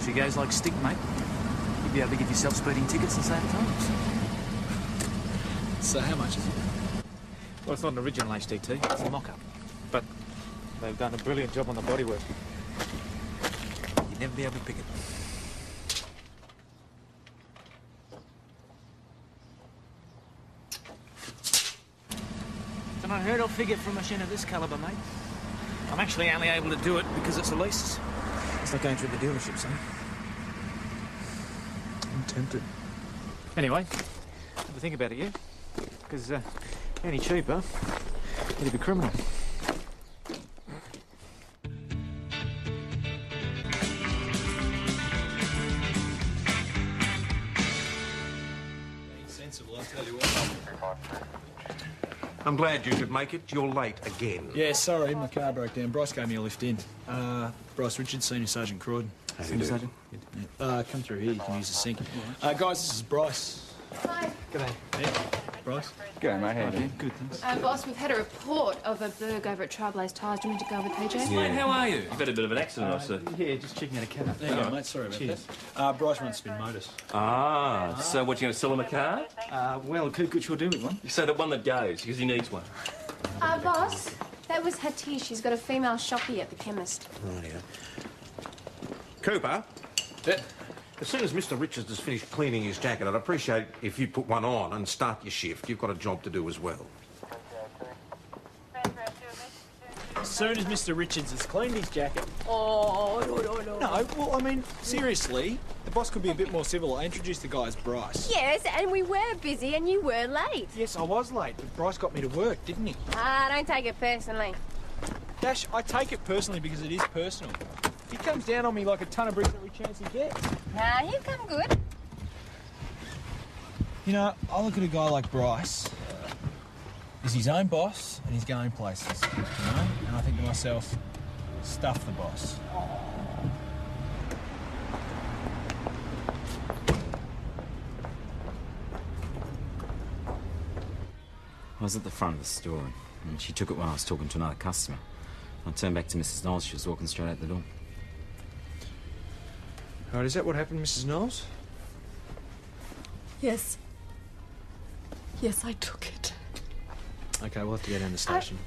If she goes like stick, mate, you'll be able to give yourself speeding tickets the same times. So how much is it? Well, it's not an original HDT, it's a mock-up. But they've done a brilliant job on the bodywork. You'd never be able to pick it. It's an unheard-of figure for a machine of this calibre, mate. I'm actually only able to do it because it's a lease. It's like going through the dealership, son. I'm tempted. Anyway, have a think about it, yeah? Because any cheaper, it'd be criminal. Sensible, I'll tell you what. I'm glad you could make it. You're late again. Yeah, sorry, my car broke down. Bryce gave me a lift in. Bryce Richards, Senior Sergeant Croydon. How do you do? Sergeant? Come through here, you can use the sink. Guys, this is Bryce. Hi. G'day. Yeah, Bryce. G'day, mate. How you doing? Good, thanks. Boss, we've had a report of a burg over at Trailblaze Tyres. Do you want me to go over PJ? Mate, how are you? You've had a bit of an accident, I see. Yeah, just checking out a cab. There you go, mate. Sorry about that. Bryce runs Spin Motors. Ah, so what, you going to sell him a car? Well, could sure do with one. So the one that goes, because he needs one. Boss, that was Hatice. She's got a female shoppy at the chemist. Oh, yeah. Cooper? Yeah. As soon as Mr. Richards has finished cleaning his jacket, I'd appreciate if you put one on and start your shift. You've got a job to do as well. As soon as Mr. Richards has cleaned his jacket. Oh, no. No, well, I mean, seriously, the boss could be a bit more civil. I introduced the guy as Bryce. Yes, and we were busy and you were late. Yes, I was late, but Bryce got me to work, didn't he? Don't take it personally. Dash, I take it personally because it is personal. He comes down on me like a ton of bricks every chance he gets. Nah, you come good. You know, I look at a guy like Bryce. He's his own boss and he's going places, you know? And I think to myself, stuff the boss. I was at the front of the store and she took it when I was talking to another customer. I turned back to Mrs. Knowles. She was walking straight out the door. All right, is that what happened, Mrs. Knowles? Yes. Yes, I took it. Okay, we'll have to go down to the station.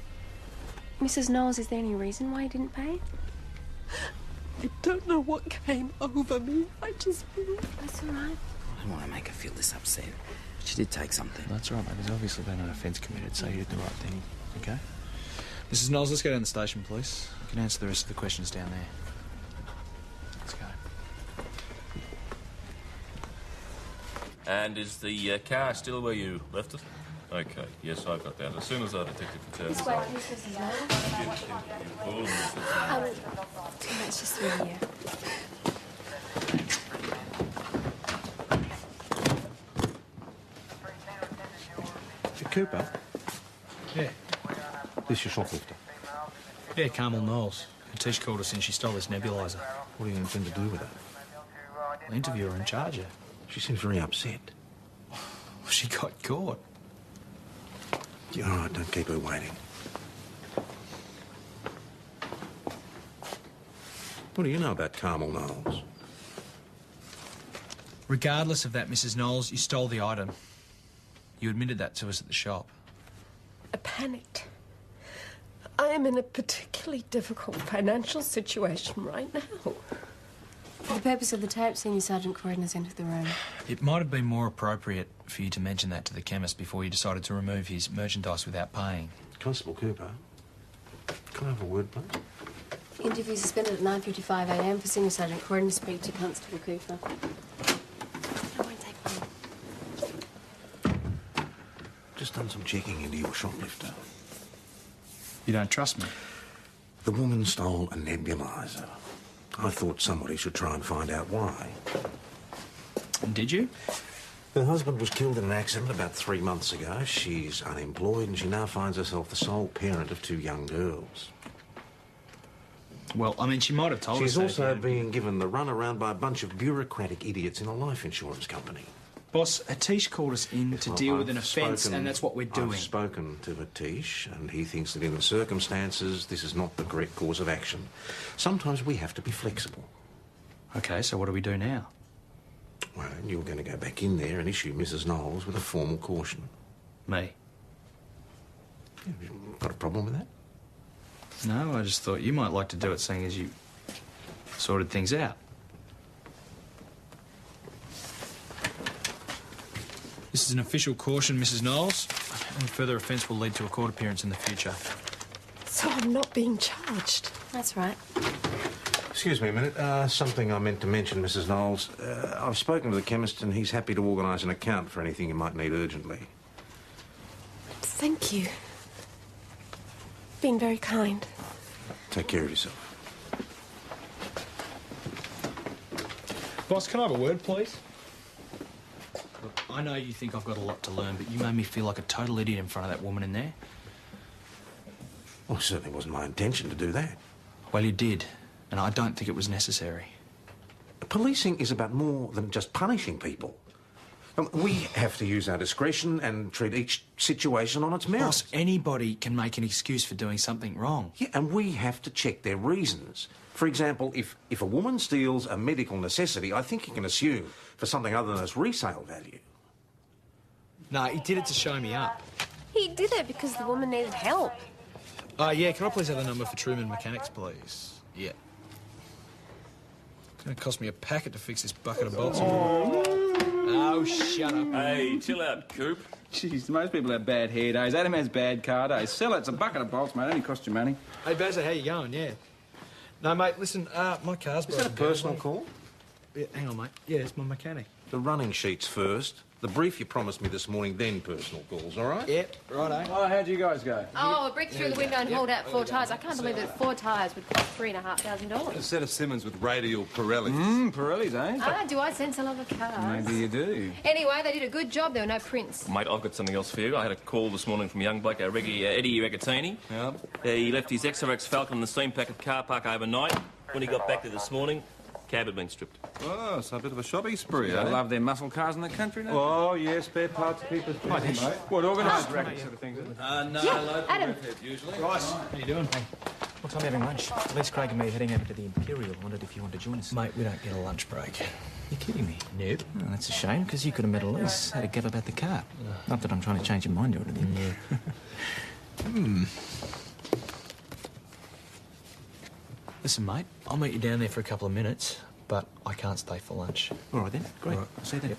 Mrs. Knowles, is there any reason why you didn't pay? I don't know what came over me. I just... That's all right. I don't want to make her feel this upset. But she did take something. That's right, mate. There's obviously been an offence committed, so you did the right thing, okay? Mrs. Knowles, let's go down the station, please. You can answer the rest of the questions down there. Let's go. And is the car still where you left it? Okay, yes, I've got that. As soon as I detected the turn. This way, please, Mrs. Knowles. It's just through here. Cooper? Yeah. This your shoplifter? Yeah, Carmel Knowles. Hatice called us in. She stole this nebuliser. What do you intend to do with it? I'll interview her and charge her. She seems very upset. She got caught. Yeah, all right, don't keep her waiting. What do you know about Carmel Knowles? Regardless of that, Mrs. Knowles, you stole the item. You admitted that to us at the shop. I panicked. I am in a particularly difficult financial situation right now. For the purpose of the tape, Senior Sergeant Croydon has entered the room. It might have been more appropriate for you to mention that to the chemist before you decided to remove his merchandise without paying. Constable Cooper, can I have a word, please? Interview suspended at 9:55 a.m. for Senior Sergeant Croydon to speak to Constable Cooper. I won't take long. Just done some checking into your shoplifter. You don't trust me? The woman stole a nebuliser. I thought somebody should try and find out why. And did you? Her husband was killed in an accident about 3 months ago. She's unemployed and she now finds herself the sole parent of 2 young girls. Well, I mean, she might have told us She's that. also being given the runaround by a bunch of bureaucratic idiots in a life insurance company. Boss, Hatice called us in to deal with an offence, and that's what we're doing. I've spoken to Hatice, and he thinks that in the circumstances, this is not the correct course of action. Sometimes we have to be flexible. Okay, so what do we do now? Well, you're going to go back in there and issue Mrs. Knowles with a formal caution. Me? You've got a problem with that? No, I just thought you might like to do it, seeing as you sorted things out. This is an official caution, Mrs. Knowles. Any further offence will lead to a court appearance in the future. So I'm not being charged. That's right. Excuse me a minute. Something I meant to mention, Mrs. Knowles. I've spoken to the chemist and he's happy to organise an account for anything you might need urgently. Thank you. Been very kind. Take care of yourself. Boss, can I have a word, please? Look, I know you think I've got a lot to learn, but you made me feel like a total idiot in front of that woman in there. Well, it certainly wasn't my intention to do that. Well, you did, and I don't think it was necessary. Policing is about more than just punishing people. We have to use our discretion and treat each situation on its merits. Boss, anybody can make an excuse for doing something wrong. Yeah, and we have to check their reasons. For example, if a woman steals a medical necessity, I think you can assume for something other than its resale value. No, he did it to show me up. He did it because the woman needed help. Yeah, can I please have the number for Truman Mechanics, please? Yeah. It's going to cost me a packet to fix this bucket of bolts. Oh, shut up. Hey, chill out, Coop. Jeez, most people have bad hair days. Adam has bad car days. Sell it. It's a bucket of bolts, mate. Only cost you money. Hey, Bazza, how you going? Yeah. No, mate, listen, my car's Is that a personal call? Yeah, hang on, mate. Yeah, it's my mechanic. The running sheets first. The brief you promised me this morning, then personal calls, all right? Yep, righto. Oh, how'd you guys go? Oh, a brick through the window and hauled out 4 tyres. I can't believe that 4 tyres would cost $3,500. A set of Simmons with radial Pirellis. Pirellis, eh? Ah, do I sense a love of cars? Maybe you do. Anyway, they did a good job. There were no prints. Mate, I've got something else for you. I had a call this morning from a young bloke, Eddie Regattini. Yeah. He left his XRX Falcon in the steam packet car park overnight. When he got back there this morning, cab had been stripped. Oh, so a bit of a shopping spree, I eh? love their muscle cars in the country now. Oh, yeah, spare parts keep us busy, mate. What, organised racket sort of things, is it? No, Yeah, local Adam. refit, usually. Rice, how you doing? Hey, what time are you having lunch? Les, Craig and me are heading over to the Imperial. Wondered if you want to join us. Mate, we don't get a lunch break. You're kidding me? Nope. Oh, that's a shame, because you could have met Elise. Had a gab about the car. Not that I'm trying to change your mind or anything. Listen, mate, I'll meet you down there for a couple of minutes, but I can't stay for lunch. All right, then. Great. All right. I'll see you then.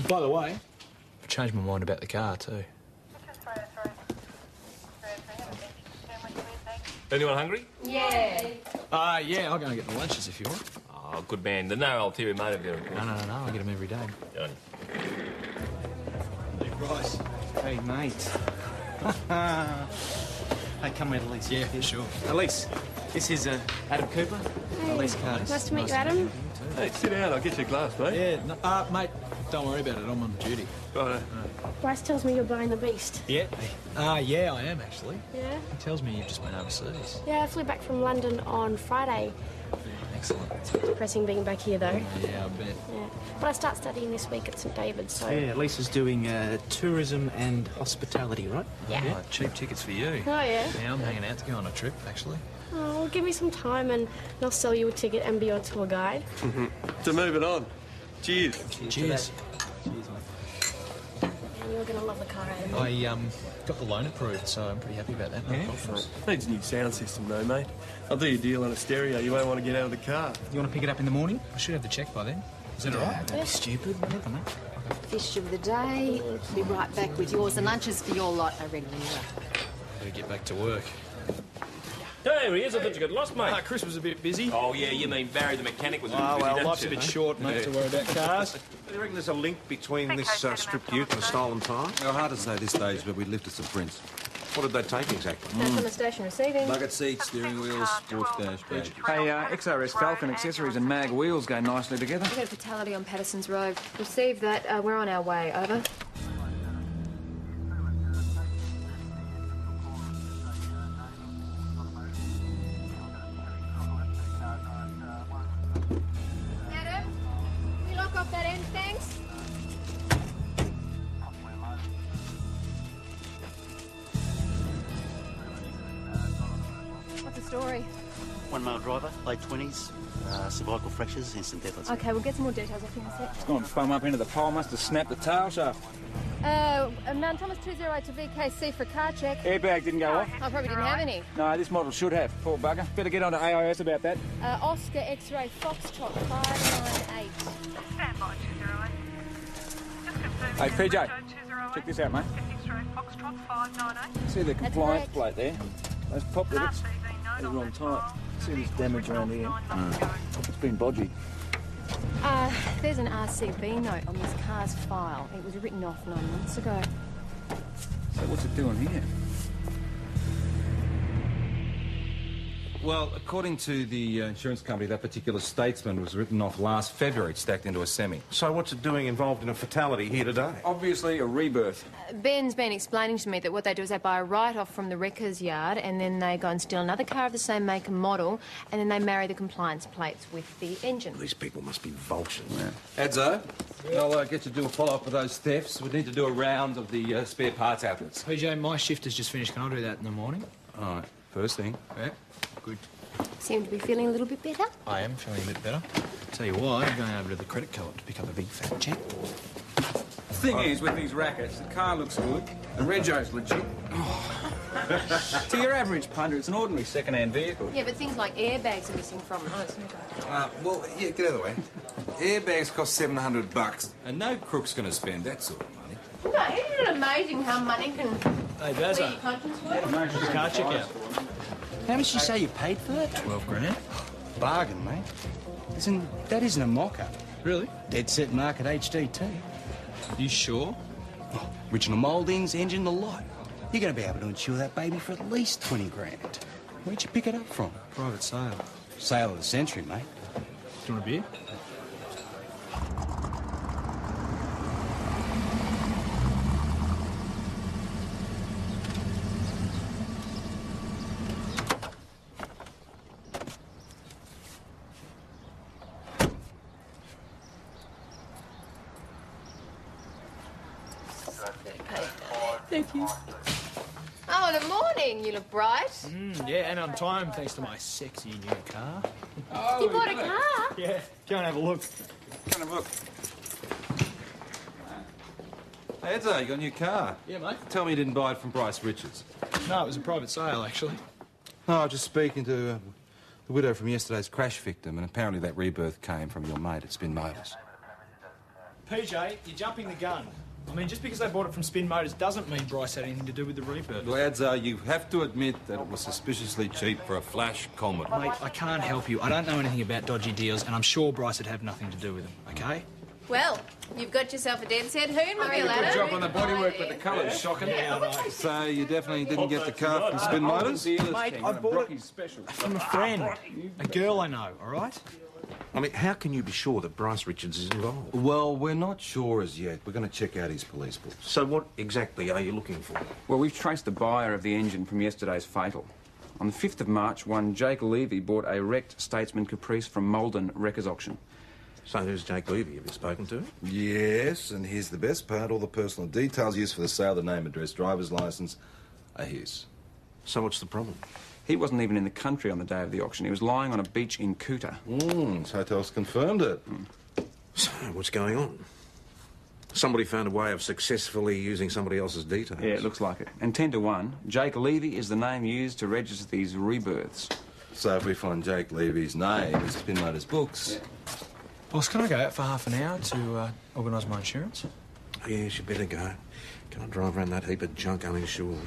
By the way, I've changed my mind about the car, too. Anyone hungry? Yeah. Yeah, I'll go and get the lunches if you want. Oh, good man. There's no ulterior motive there, of course. No, I get them every day. Done. Rice. Hey, mate. Hey, come meet Elise. Yeah, sure. Elise, this is Adam Cooper. Elise Carter. Nice to meet you, Adam. Hey, sit down. I'll get you a glass, mate. Yeah, no, mate, don't worry about it. I'm on duty. Right. Bryce tells me you're buying the beast. Yeah? Yeah, I am, actually. Yeah? He tells me you've just been overseas. Yeah, I flew back from London on Friday. Excellent. It's a bit depressing being back here, though. Yeah, I bet. Yeah. But I start studying this week at St David's, so... Yeah, Lisa's doing tourism and hospitality, right? Yeah. Oh, cheap tickets for you. Oh, yeah? Yeah, I'm hanging out to go on a trip, actually. Oh, well, give me some time and I'll sell you a ticket and be your tour guide. To move it on. Cheers. Cheers. And you're going to love the car, Adam. I got the loan approved, so I'm pretty happy about that. No problems. Needs a new sound system, though, mate. I'll do you a deal on a stereo. You won't want to get out of the car. You want to pick it up in the morning? I should have the cheque by then. Is that all right? Don't be stupid. Whatever, mate. Fish of the day. Be right back with yours. The lunches for your lot, I reckon. Better get back to work. There he is. I thought you got lost, mate. Chris was a bit busy. Oh, yeah, you mean Barry the mechanic was a bit Oh, busy, well, don't life's you? a bit short, mate, to worry about cars. Do you reckon there's a link between this stripped ute and the stolen tyre? Oh, hard to say at this stage, but we lifted some prints. What did they take exactly? That's on the station receiving. Bucket seats, steering wheels, sports dash, badge. Hey, XRS Falcon accessories and mag wheels go nicely together. We got a fatality on Patterson's Road. Received that. We're on our way. Over. Adam, can you lock off that end, thanks? What's the story? 1 male driver, late 20s, cervical fractures, instant death. Let's Okay, we'll get some more details off you in a sec. It's gone bum up into the pole, must have snapped the tail shaft. Mount Thomas 208 to VKC for a car check. Airbag didn't go off. I probably didn't have any. No, this model should have. Poor bugger. Better get on to AIS about that. Oscar X-ray Foxtrot 598. Stand by 208. Just confirm. Hey, PJ, check this out, mate. X-ray Foxtrot 598. See the compliance plate there? Those pop rivets, they're on tight. See this damage around here? It's been bodgy. There's an RCB note on this car's file. It was written off 9 months ago. So what's it doing here? Well, according to the insurance company, that particular statesman was written off last February. It's stacked into a semi. So what's it doing involved in a fatality here today? Obviously a rebirth. Ben's been explaining to me that what they do is they buy a write-off from the wrecker's yard and then they go and steal another car of the same make and model and then they marry the compliance plates with the engine. These people must be vultures. Yeah. Adzo, I'll get you to do a follow-up with those thefts. We need to do a round of the spare parts outlets. PJ, my shift has just finished. Can I do that in the morning? All right, first thing. Yeah, good. Seem to be feeling a little bit better. I am feeling a bit better. Tell you why, I'm going over to the credit co-op to pick up a big fat check. The thing is, with these rackets, the car looks good, the rego's legit. To your average punter, it's an ordinary second-hand vehicle. Yeah, but things like airbags are missing from it. Oh, it's no good. Well, yeah, get out of the way. Airbags cost $700, and no crook's going to spend that sort of money. No, isn't it amazing how money can Hey, clear Bazza. your conscience for? The car check out. How much did you say you paid for that? 12 grand. Bargain, mate. That isn't a mock-up. Really? Dead set market HDT. You sure? Oh, original mouldings, engine, the lot. You're going to be able to insure that baby for at least 20 grand. Where'd you pick it up from? Private sale. Sale of the century, mate. Do you want a beer? Thank you. Oh, the morning. You look bright. Yeah, and on time thanks to my sexy new car. You bought a car? Yeah, go and have a look. Go and have a look. Hey, Adzo, you got a new car. Yeah, mate. Tell me you didn't buy it from Bryce Richards. No, it was a private sale, actually. No, I was just speaking to the widow from yesterday's crash victim, and apparently that rebirth came from your mate at Spin Motors. PJ, you're jumping the gun. I mean, just because they bought it from Spin Motors doesn't mean Bryce had anything to do with the rebirth. Well, Adzo, you have to admit that it was suspiciously cheap for a flash comedy. Mate, I can't help you. I don't know anything about dodgy deals, and I'm sure Bryce would have nothing to do with them, okay? Well, you've got yourself a dead set hoon, my Good ladder. job on the bodywork, but the colour's shocking. So you definitely didn't get the car from Spin Motors? Mate, I bought it from a friend. A girl I know, all right? I mean, how can you be sure that Bryce Richards is involved? Well, we're not sure as yet. We're going to check out his police books. So what exactly are you looking for? Well, we've traced the buyer of the engine from yesterday's fatal. On the 5th of March, one Jake Levy bought a wrecked Statesman Caprice from Malden Wreckers Auction. So who's Jake Levy? Have you spoken to him? Yes, and here's the best part. All the personal details used for the sale, the name, address, driver's licence, are his. So what's the problem? He wasn't even in the country on the day of the auction. He was lying on a beach in Kuta. His hotel's confirmed it. So what's going on? Somebody found a way of successfully using somebody else's details. Yeah, it looks like it. And 10 to 1, Jake Levy is the name used to register these rebirths. So if we find Jake Levy's name in Spin Motors' books... Yeah. Boss, can I go out for half an hour to organise my insurance? Oh, yes, you better go. Can I drive around that heap of junk uninsured?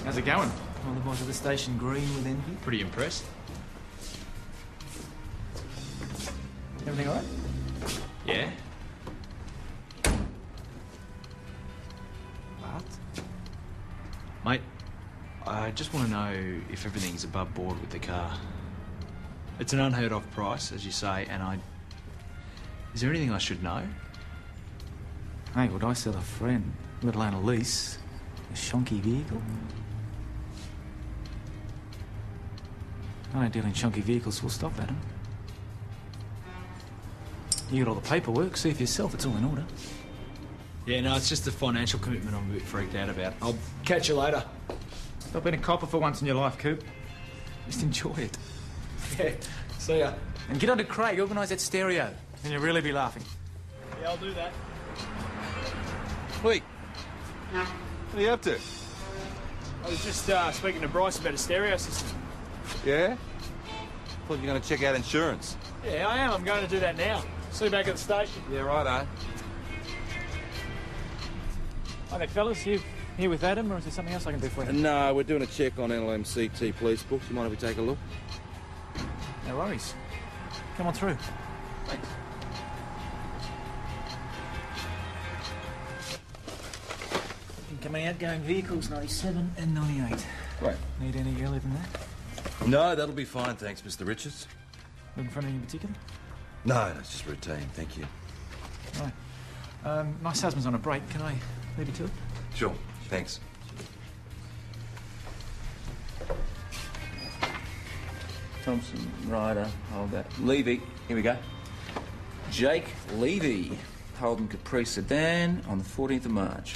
How's it going? All the boys at the station green with envy. Pretty impressed. Everything all right? Yeah. What? Mate, I just want to know if everything's above board with the car. It's an unheard of price, as you say, and Is there anything I should know? Hey, would I sell a friend, let alone a lease, a shonky vehicle? I don't deal in shonky vehicles, full stop, Adam. You got all the paperwork, see for yourself it's all in order. Yeah, no, it's just the financial commitment I'm a bit freaked out about. I'll catch you later. Stop being a copper for once in your life, Coop. Just enjoy it. Yeah, see ya. And get on to Craig, organise that stereo, and you'll really be laughing. Yeah, I'll do that. Wait. What are you up to? I was just speaking to Bryce about a stereo system. Yeah? Thought you were going to check out insurance. Yeah, I am. I'm going to do that now. See you back at the station. Yeah, righto. Hi there, fellas. You here with Adam, or is there something else I can do for you? No, we're doing a check on LMCT police books. You mind if we take a look? No worries. Come on through. Thanks. Incoming outgoing vehicles, 97 and 98. Right. Need any earlier than that? No, that'll be fine, thanks, Mr. Richards. Looking for anything in particular? No, it's just routine, thank you. Right. My salesman's on a break. Can I leave you to it? Sure, thanks. Thompson, Ryder, hold that. Levy, here we go. Jake Levy, Holden Caprice Sedan on the 14th of March.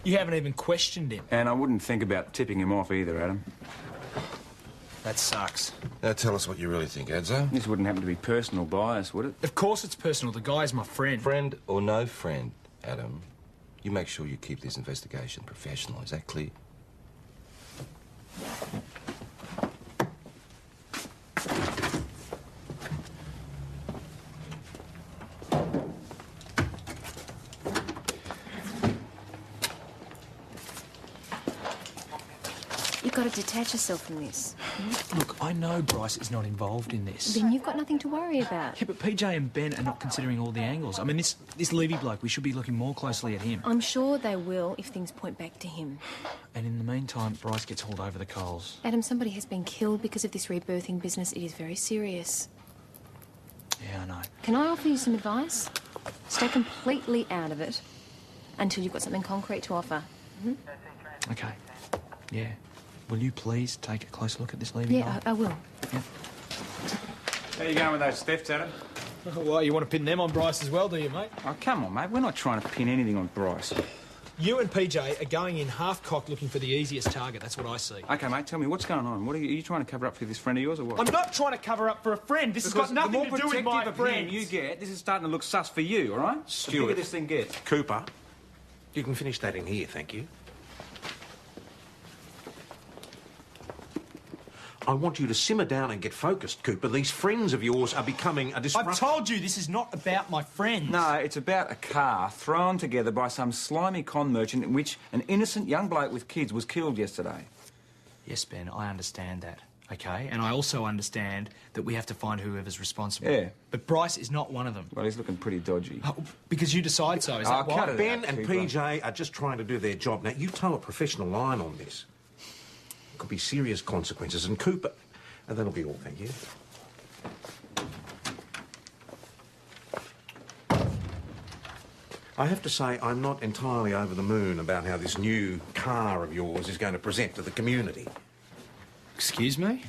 You haven't even questioned him. And I wouldn't think about tipping him off either, Adam. That sucks. Now tell us what you really think, Edzo. This wouldn't happen to be personal bias, would it? Of course it's personal. The guy's my friend. Friend or no friend, Adam, you make sure you keep this investigation professional. Is that clear? You've got to detach yourself from this. Look, I know Bryce is not involved in this. Then you've got nothing to worry about. Yeah, but PJ and Ben are not considering all the angles. I mean, this Levy bloke, we should be looking more closely at him. I'm sure they will if things point back to him. And in the meantime, Bryce gets hauled over the coals. Adam, somebody has been killed because of this rebirthing business. It is very serious. Yeah, I know. Can I offer you some advice? Stay completely out of it until you've got something concrete to offer. Mm-hmm. Okay. Yeah. Will you please take a close look at this Levy? Yeah, I will. Yeah. How you going with those thefts, Adam? Well, you want to pin them on Bryce as well, do you, mate? Oh, come on, mate. We're not trying to pin anything on Bryce. You and PJ are going in half-cocked looking for the easiest target. That's what I see. OK, mate, tell me, what's going on? Are you trying to cover up for this friend of yours or what? I'm not trying to cover up for a friend. This because has got nothing to do with my friend. You get, this is starting to look sus for you, all right? Stuart. The bigger this thing gets. Cooper, you can finish that in here, thank you. I want you to simmer down and get focused, Cooper. These friends of yours are becoming a disruption. I've told you this is not about my friends. No, it's about a car thrown together by some slimy con merchant in which an innocent young bloke with kids was killed yesterday. Yes, Ben, I understand that, OK? And I also understand that we have to find whoever's responsible. Yeah. But Bryce is not one of them. Well, he's looking pretty dodgy. Oh, because you decide so, is that why? cut it Ben out, and Cooper. PJ are just trying to do their job. Now, you toe a professional line on this. Could be serious consequences. And Cooper... And that'll be all, thank you. I have to say, I'm not entirely over the moon about how this new car of yours is going to present to the community. Excuse me?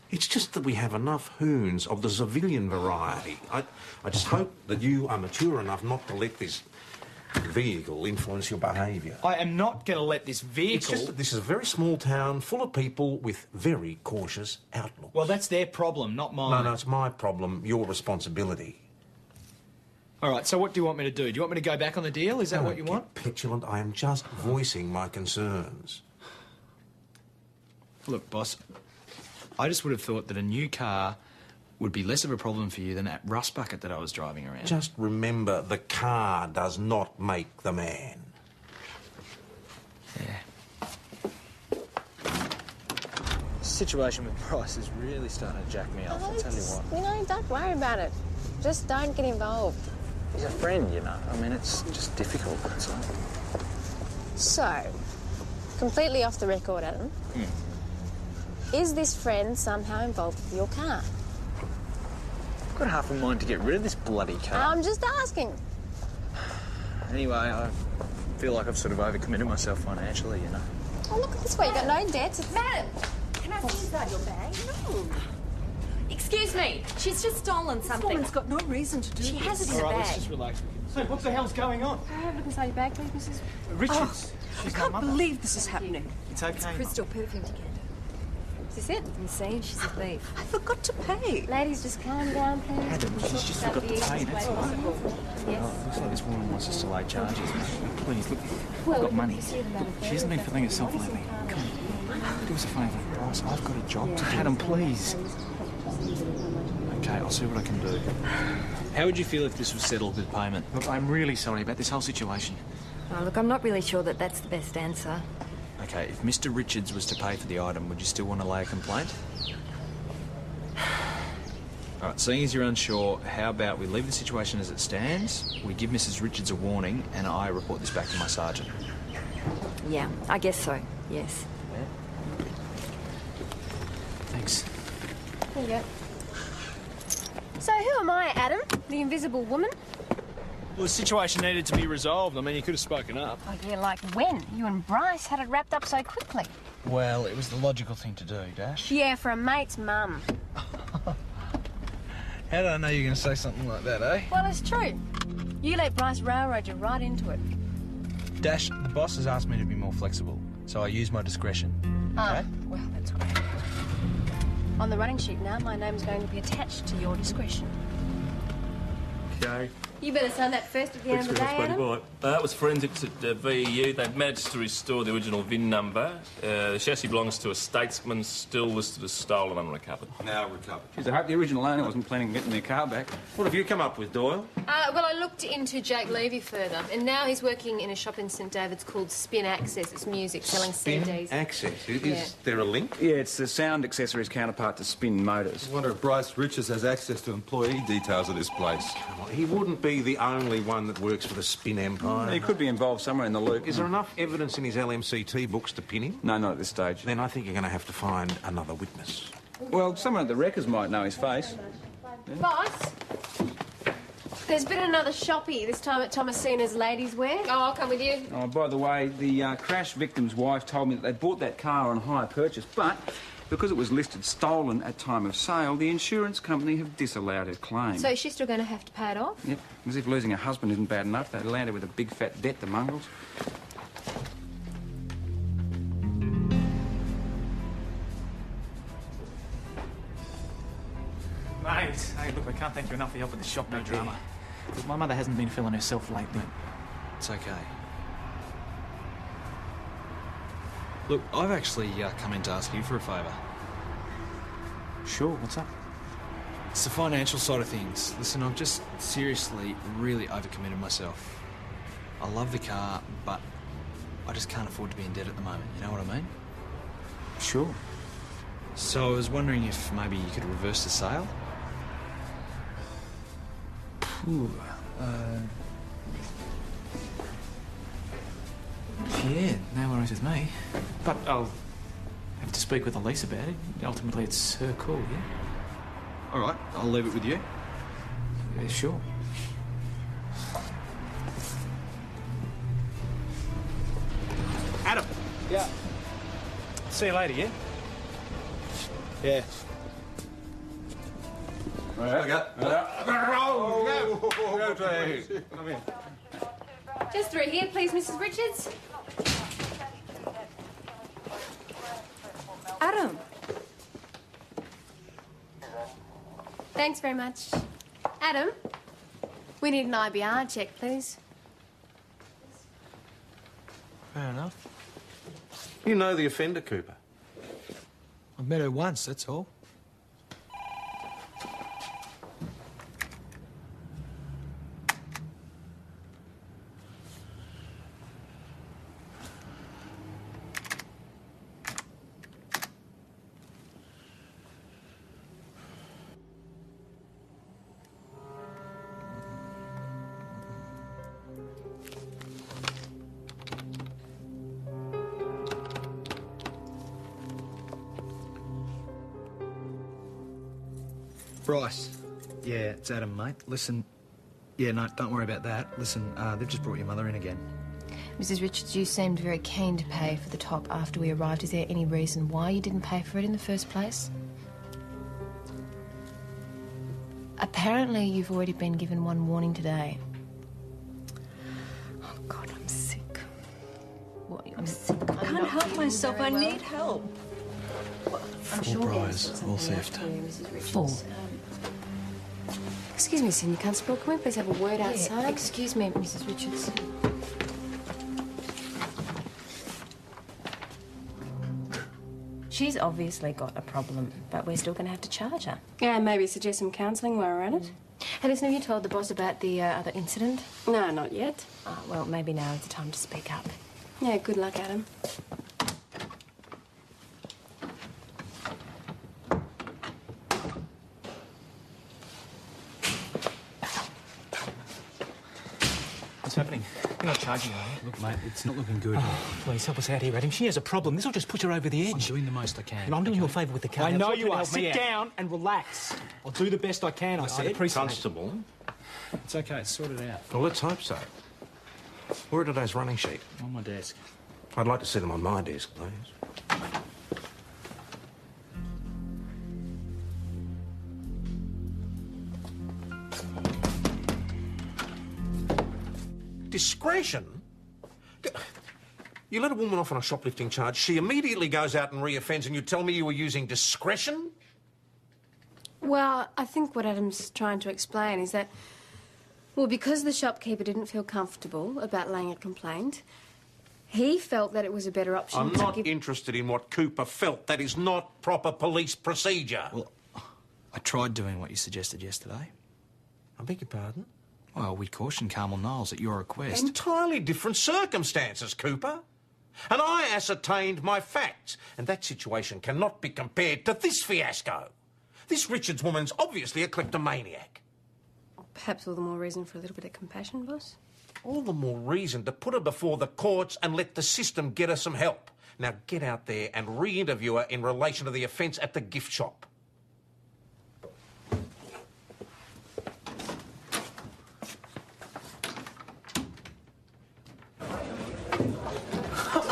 It's just that we have enough hoons of the civilian variety. I just hope that you are mature enough not to let this vehicle influence your behaviour. I am not going to let this vehicle... It's just that this is a very small town full of people with very cautious outlooks. Well, that's their problem, not mine. No, it's my problem, your responsibility. All right, so what do you want me to do? Do you want me to go back on the deal? Is that what you Don't want? get petulant. I am just voicing my concerns. Look, boss, I just would have thought that a new car would be less of a problem for you than that rust bucket that I was driving around. Just remember, the car does not make the man. Yeah. The situation with Bryce is really starting to jack me off, I'll tell you what. You know, don't worry about it. Just don't get involved. He's a friend, you know. I mean, it's just difficult, that's all. So, completely off the record, Adam. Is this friend somehow involved with your car? I've got half a mind to get rid of this bloody car. I'm just asking. Anyway, I feel like I've sort of overcommitted myself financially, you know. Oh, look at this way. You've got no debts. Madam, can I see inside your bag? No. Excuse me. She's just stolen something. This woman's got no reason to do She this. has it in her All right, let's bag. just relax. So, what the hell's going on? Can I have a look inside your bag, please, Mrs. Richards. I She's can't my mother. believe this is happening. It's okay. Crystal perfume decanter. Is this it? You see, she's a thief. I forgot to pay. Ladies, just calm down, please. Adam, We'll she's sort just this out forgot the to pay, easiest that's way all. possible. Yes. Oh, looks like this woman wants us to lay charges. Please, look, Well, I've got money. you see the matter She hasn't been filling herself lately. Come on, do us a favour. Bryce, I've got a job to do. Adam, please. Okay, I'll see what I can do. How would you feel if this was settled with payment? Look, I'm really sorry about this whole situation. Oh, look, I'm not really sure that that's the best answer. Okay, if Mr. Richards was to pay for the item, would you still want to lay a complaint? All right, seeing as you're unsure, how about we leave the situation as it stands, we give Mrs. Richards a warning, and I report this back to my sergeant. Yeah, I guess so, yes. Thanks. There you go. So who am I, Adam? The invisible woman? Well, the situation needed to be resolved. I mean, you could have spoken up. Oh, yeah, like when? You and Bryce had it wrapped up so quickly. Well, it was the logical thing to do, Dash. Yeah, for a mate's mum. How did I know you were going to say something like that, eh? Well, it's true. You let Bryce railroad you right into it. Dash, the boss has asked me to be more flexible, so I use my discretion. Ah, well, that's great. On the running sheet now, my name's going to be attached to your discretion. Okay. You better sign that first at the end of the day, Adam. Right. That was forensics at VEU. They've managed to restore the original VIN number. The chassis belongs to a statesman, still listed as stolen and recovered. Now recovered. Jeez, I hope the original owner wasn't planning on getting their car back. What have you come up with, Doyle? Well, I looked into Jake Levy further, and now he's working in a shop in St David's called Spin Access. It's music, selling CDs. Access. Is Yeah. there a link? Yeah, it's the sound accessories counterpart to Spin Motors. I wonder if Bryce Richards has access to employee details of this place. He wouldn't be the only one that works for the Spin Empire. He could be involved somewhere in the loop. Is there enough evidence in his LMCT books to pin him? No, not at this stage. Then I think you're going to have to find another witness. Well, someone at the Wreckers might know his face. Boss, there's been another shoppy, this time at Thomasina's Ladies Wear. Oh, I'll come with you. Oh, by the way, the crash victim's wife told me that they bought that car on hire purchase, but because it was listed stolen at time of sale, the insurance company have disallowed her claim. So she's still going to have to pay it off? Yep, as if losing her husband isn't bad enough. They landed with a big fat debt, the mongrels. Mate, hey, look, I can't thank you enough for your help with the shop, no drama. Look, my mother hasn't been feeling herself lately. It's okay. Look, I've actually come in to ask you for a favour. Sure, what's up? It's the financial side of things. Listen, I've just seriously really overcommitted myself. I love the car, but I just can't afford to be in debt at the moment, you know what I mean? Sure. So I was wondering if maybe you could reverse the sale? Ooh, yeah, no worries with me. But I'll have to speak with Elise about it. Ultimately, it's her call, yeah? All right, I'll leave it with you. Yeah, sure. Adam! Yeah. See you later, yeah? Yeah. Come in. Just through here, please, Mrs. Richards. Adam! Thanks very much. Adam, we need an IBR check, please. Fair enough. You know the offender, Cooper? I've met her once, that's all. Bryce. Yeah, it's Adam, mate. Listen, Yeah, no, don't worry about that. Listen, they've just brought your mother in again. Mrs. Richards, you seemed very keen to pay for the top after we arrived. Is there any reason why you didn't pay for it in the first place? Apparently, you've already been given one warning today. Oh, God, I'm sick. What, I'm sick. I can't help myself. I need help. I'm 4 sure briars, all theft. 4. Excuse me, Senior Constable. Can we please have a word outside? Excuse me, Mrs. Richards. She's obviously got a problem, but we're still going to have to charge her. Yeah, maybe suggest some counselling while we're at it. Hey, listen, have you told the boss about the other incident? No, not yet. Oh, well, maybe now is the time to speak up. Yeah, good luck, Adam. What's happening? You're not charging her, are you? Look, mate, it's not looking good. Please help us out here, Adam. She has a problem. This will just push her over the edge. I'm doing the most I can. And I'm doing you a favour with the car. I know you are. Help me Sit out. down and relax. I'll do the best I can, I said. I'd appreciate it. Constable. It's okay, it's sorted out. Well, let's hope so. Where are today's running sheet? On my desk. I'd like to see them on my desk, please. Discretion? You let a woman off on a shoplifting charge, she immediately goes out and reoffends, and you tell me you were using discretion? Well, I think what Adam's trying to explain is that, well, because the shopkeeper didn't feel comfortable about laying a complaint, he felt that it was a better option I'm to not give... interested in what Cooper felt. That is not proper police procedure. Well, I tried doing what you suggested yesterday. I beg your pardon? Well, we cautioned Carmel Knowles at your request. Entirely different circumstances, Cooper. And I ascertained my facts, and that situation cannot be compared to this fiasco. This Richards woman's obviously a kleptomaniac. Perhaps all the more reason for a little bit of compassion, boss. All the more reason to put her before the courts and let the system get her some help. Now get out there and re-interview her in relation to the offence at the gift shop.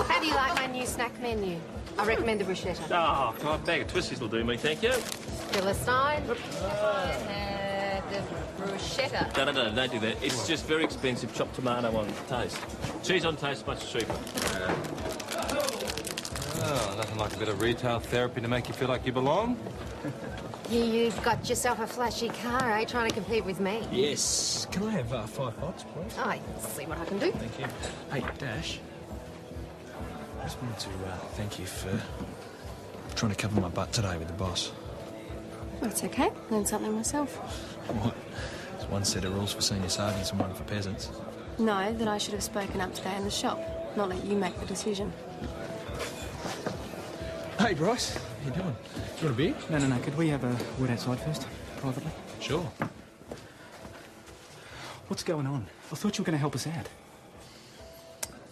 How do you like my new snack menu? I recommend the bruschetta. Oh, God, a bag of twisties will do me, thank you. Philistine. I had the bruschetta. No, don't do that. It's just very expensive chopped tomato on toast. Cheese on toast much cheaper. Oh, nothing like a bit of retail therapy to make you feel like you belong. You've got yourself a flashy car, eh? Trying to compete with me. Yes. Can I have 5 pots, please? I see what I can do. Thank you. Hey, Dash. I just wanted to thank you for trying to cover my butt today with the boss. Well, it's okay. Learned something myself. What? There's one set of rules for senior sergeants and one for peasants. No, that I should have spoken up today in the shop, not let you make the decision. Hey, Bryce. How you doing? Do you want a beer? No. Could we have a word outside first, privately? Sure. What's going on? I thought you were going to help us out.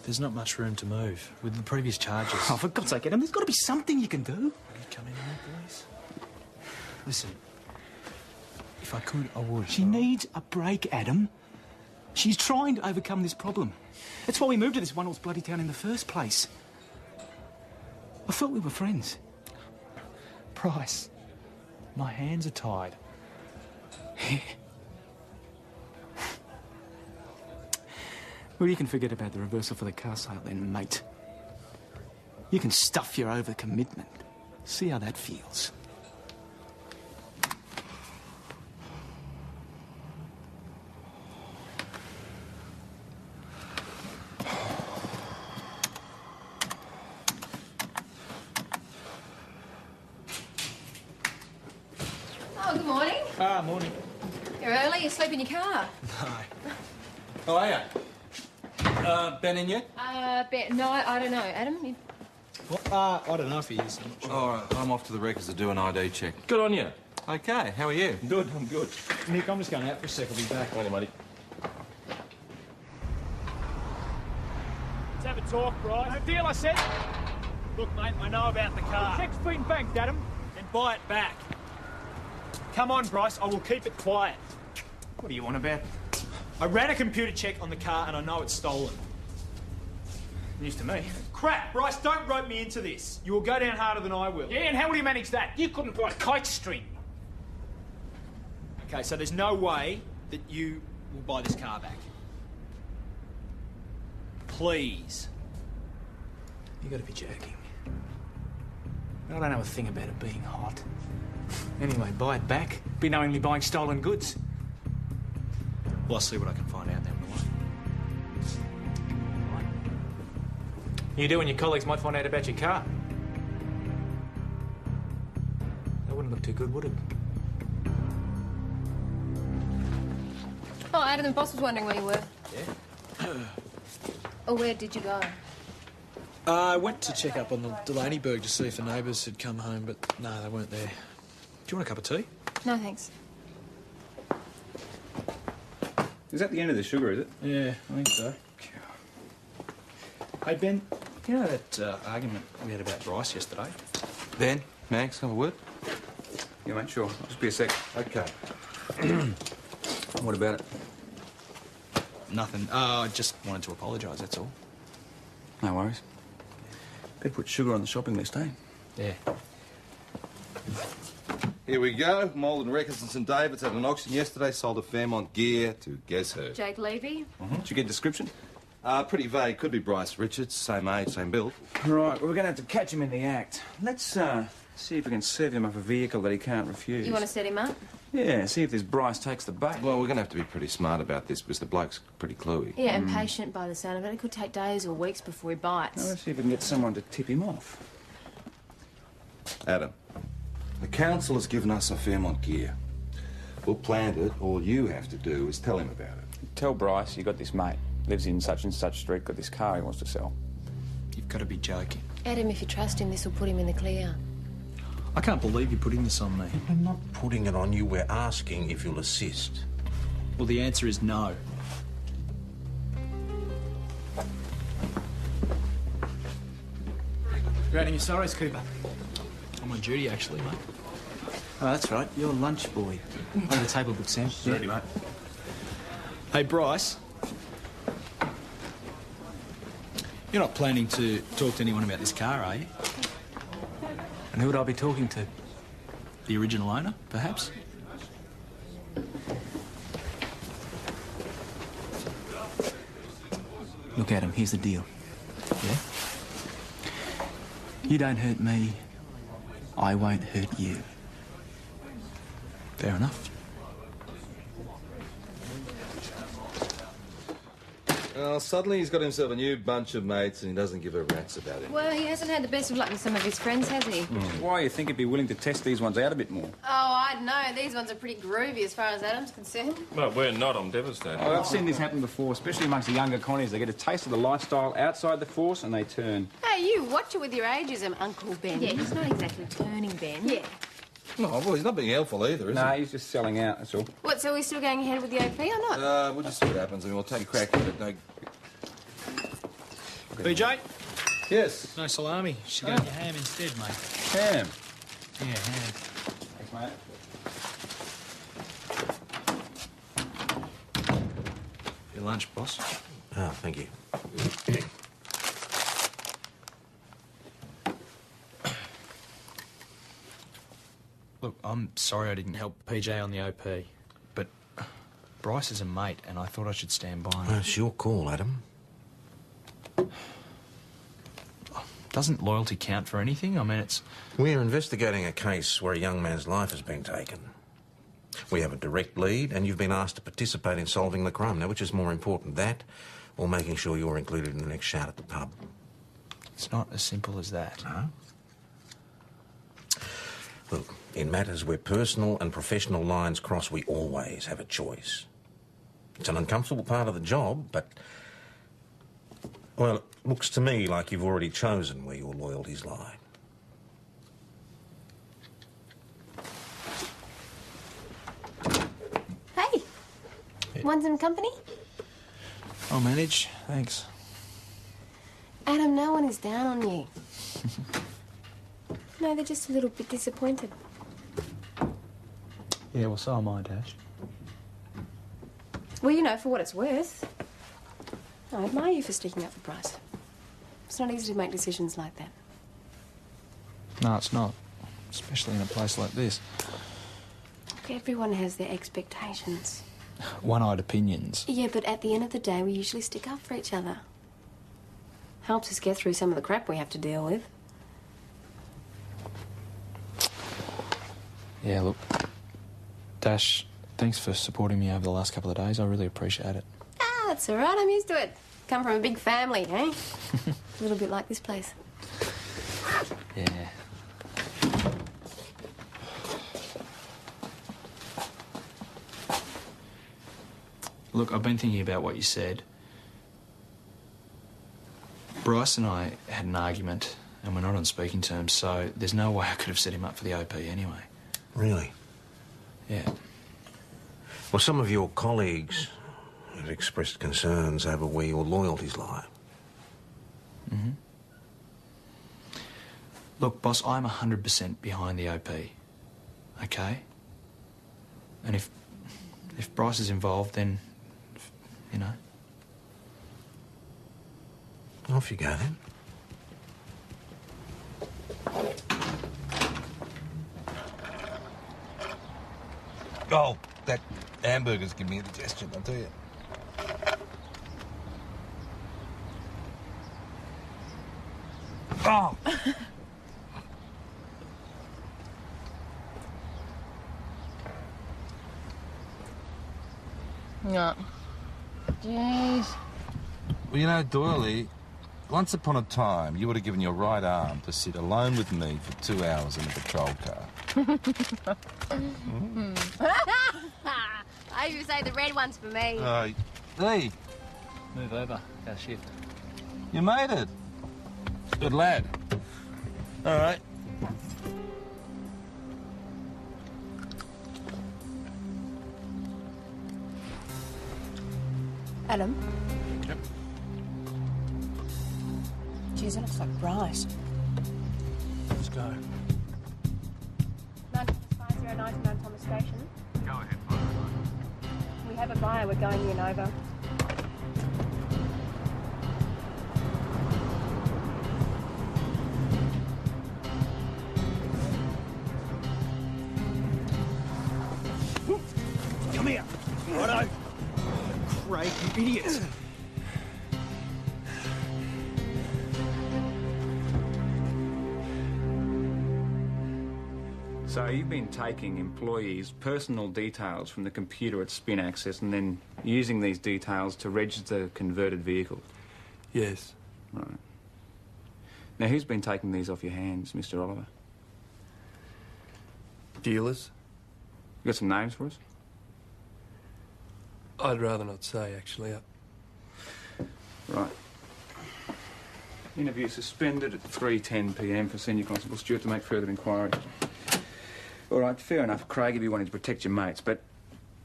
There's not much room to move with the previous charges. Oh, for God's sake, Adam, there's got to be something you can do. Will you come in on that, boys? Listen, if I could, I would. She needs a break, Adam. She's trying to overcome this problem. That's why we moved to this one-horse bloody town in the first place. I thought we were friends. Price, my hands are tied. Well, you can forget about the reversal for the car sale then, mate. You can stuff your overcommitment. See how that feels. Oh, good morning. Morning. You're early. You sleep in your car. No. How are you? Ben in yet? No, I don't know. Adam, you... What? I don't know if he is. I'm not sure. All right, I'm off to the records to do an ID check. Good on you. Okay, how are you? Good, I'm good. Nick, I'm just going out for a sec. I'll be back. Morning, buddy. Let's have a talk, Bryce. No deal, I said. Look, mate, I know about the car. Check's been banked, Adam. Then buy it back. Come on, Bryce, I will keep it quiet. What do you want about? I ran a computer check on the car and I know it's stolen. News to me. Crap, Bryce, don't rope me into this. You will go down harder than I will. Yeah, and how will you manage that? You couldn't buy a kite string. Okay, so there's no way that you will buy this car back. Please. You gotta be joking. I don't know a thing about it being hot. Anyway, buy it back. Be knowingly buying stolen goods. Well, I'll see what I can find out then, will I? You do and your colleagues might find out about your car. That wouldn't look too good, would it? Oh, Adam, the boss was wondering where you were. Yeah? Oh, where did you go? I went to check up on the Delaneyburg to see if the neighbours had come home, but no, they weren't there. Do you want a cup of tea? No, thanks. Is that the end of the sugar, is it? Yeah, I think so. Hey, Ben, you know that argument we had about Bryce yesterday? Ben, Max, have a word? Yeah, mate, sure. I'll just be a sec. Okay. What about it? Nothing. I just wanted to apologise, that's all. No worries. Better put sugar on the shopping list, eh? Yeah. Here we go. Malden Records and St David's had an auction yesterday, sold a Fairmont gear to guess who? Jake Levy? Did you get a description? Pretty vague. Could be Bryce Richards, same age, same build. Right, well, we're going to have to catch him in the act. Let's see if we can serve him up a vehicle that he can't refuse. You want to set him up? Yeah, see if this Bryce takes the bait. Well, we're going to have to be pretty smart about this because the bloke's pretty cluey. Yeah, and patient by the sound of it. It could take days or weeks before he bites. Now, let's see if we can get someone to tip him off. Adam, the council has given us a Fairmont gear. We'll plant it. All you have to do is tell him about it. Tell Bryce you got this mate. Lives in such and such street, got this car he wants to sell. You've got to be joking. Adam, if you trust him, this will put him in the clear. I can't believe you're putting this on me. We're not putting it on you, we're asking if you'll assist. Well, the answer is no. Granting your sorrows, Cooper. I'm on duty, actually, mate. Oh, that's right. You're lunch boy. Over the table book, Sam. Ready, mate. Hey, Bryce. You're not planning to talk to anyone about this car, are you? And who would I be talking to? The original owner, perhaps? Look, Adam, here's the deal. Yeah? You don't hurt me, I won't hurt you. Fair enough. Well, suddenly he's got himself a new bunch of mates and he doesn't give a rat's about it. Well, he hasn't had the best of luck with some of his friends, has he? Why, you think he'd be willing to test these ones out a bit more? Oh, I don't know. These ones are pretty groovy as far as Adam's concerned. Well, we're not. I'm devastated. Oh, I've seen this happen before, especially amongst the younger connies. They get a taste of the lifestyle outside the force and they turn. Hey, you, watch it with your ageism, Uncle Ben. Yeah, he's not exactly turning Ben. Yeah. No, well, he's not being helpful either, is No, he's just selling out, that's all. What, so we're still going ahead with the OP or not? he? We'll just see what happens. I mean, we'll take a crack at it. No... BJ? Yes? No salami. Should go with your ham instead, mate. Ham? Yeah, ham. Thanks, mate. Your lunch, boss. Ah, thank you. Look, I'm sorry I didn't help PJ on the OP, but Bryce is a mate and I thought I should stand by him. It's your call, Adam. Doesn't loyalty count for anything? I mean, it's... We're investigating a case where a young man's life has been taken. We have a direct lead, and you've been asked to participate in solving the crime. Now, which is more important, that or making sure you're included in the next shout at the pub? It's not as simple as that. Huh? Look, in matters where personal and professional lines cross, we always have a choice. It's an uncomfortable part of the job, but... Well, it looks to me like you've already chosen where your loyalties lie. Hey, want some company? I'll manage, thanks. Adam, no one is down on you. No, they're just a little bit disappointed. Yeah, well, so am I, Dash. Well, you know, for what it's worth. I admire you for sticking up for Bryce. It's not easy to make decisions like that. No, it's not. Especially in a place like this. Look, everyone has their expectations. One-eyed opinions. Yeah, but at the end of the day, we usually stick up for each other. Helps us get through some of the crap we have to deal with. Yeah, look, Dash, thanks for supporting me over the last couple of days. I really appreciate it. Ah, that's all right. I'm used to it. Come from a big family, eh? A little bit like this place. Yeah. Look, I've been thinking about what you said. Bryce and I had an argument, and we're not on speaking terms, so there's no way I could have set him up for the OP anyway. Really? Yeah. Well, some of your colleagues have expressed concerns over where your loyalties lie. Mm-hmm. Look, boss, I'm 100% behind the OP. Okay? And if Bryce is involved, then, you know. Off you go, then. Oh, that hamburger's giving me indigestion, I'll tell you. Oh! No. Jeez. Well, you know, Doily, once upon a time, you would have given your right arm to sit alone with me for 2 hours in a patrol car. I usually say the red one's for me. Hey. Move over. Our shift. You made it. Good lad. All right. Adam? Yep. Geez, that looks like Bryce. Let's go. 95099 Thomas Station. Go ahead, We have a buyer. We're going near Nova. Come here. Righto. Craig, you idiot. So you've been taking employees' personal details from the computer at Spin Access and then using these details to register converted vehicles? Yes. Right. Now, who's been taking these off your hands, Mr. Oliver? Dealers? You got some names for us? I'd rather not say, actually. Right. Interview suspended at 3:10 p.m. for Senior Constable Stewart to make further inquiry. All right, fair enough, Craig, if you wanted to protect your mates, but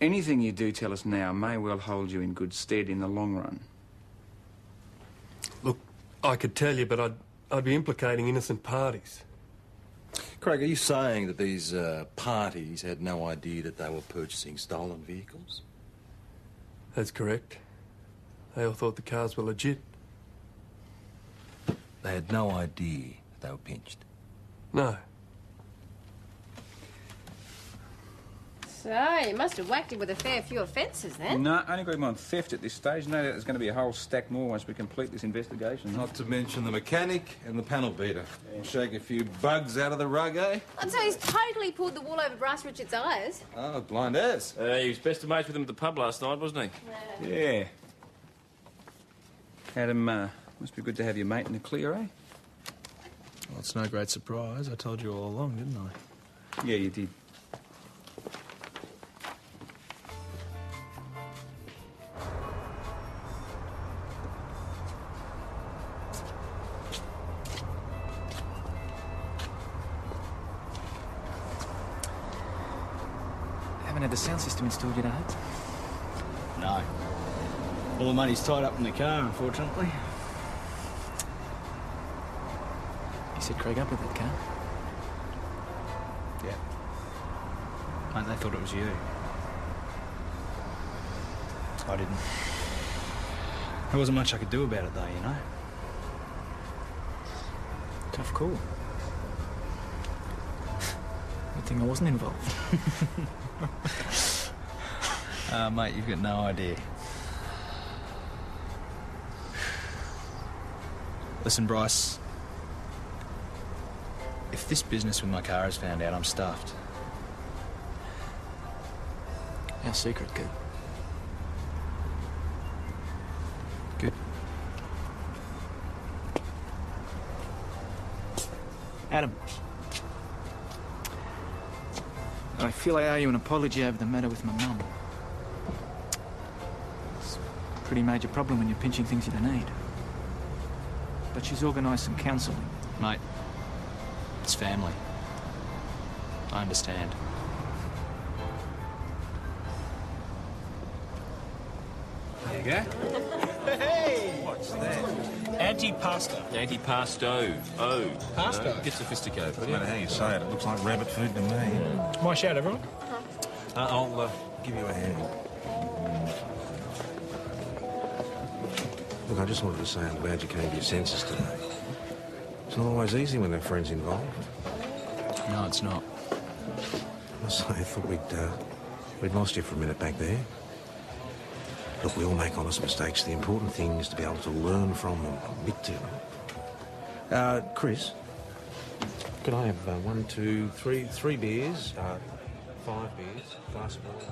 anything you do tell us now may well hold you in good stead in the long run. Look, I could tell you, but I'd be implicating innocent parties. Craig, are you saying that these parties had no idea that they were purchasing stolen vehicles? That's correct. They all thought the cars were legit. They had no idea that they were pinched? No. So, you must have whacked him with a fair few offences, then. No, only got him on theft at this stage. No doubt there's going to be a whole stack more once we complete this investigation. Not to mention the mechanic and the panel beater. Shake a few bugs out of the rug, eh? And so he's totally pulled the wool over Bryce Richards' eyes. Oh, blind as. He was best of mates with him at the pub last night, wasn't he? Yeah. Adam, must be good to have your mate in the clear, eh? Well, it's no great surprise. I told you all along, didn't I? Yeah, you did. Haven't had the sound system installed yet, I hope? No. All the money's tied up in the car, unfortunately. You set Craig up with that car? Yeah. Mate, they thought it was you. I didn't. There wasn't much I could do about it, though, you know? Tough call. Good thing I wasn't involved. Mate, you've got no idea. Listen, Bryce. If this business with my car is found out, I'm stuffed. Our secret, good. Good. Adam. I feel I owe you an apology over the matter with my mum. It's a pretty major problem when you're pinching things you don't need. But she's organised some counselling. Mate, it's family. I understand. There you go. Hey! What's that? Antipasto. Antipasto. Oh. Pasto? Get sophisticated. Doesn't matter how you say it, it looks like rabbit food to me. My shout, everyone. I'll give you a hand. Look, I just wanted to say I'm glad you came to your senses today. It's not always easy when there are friends involved. No, it's not. I thought we'd lost you for a minute back there. Look, we all make honest mistakes. The important thing is to be able to learn from them, admit to them. Chris, could I have 1, 2, 3 beers, 5 beers, glass of water,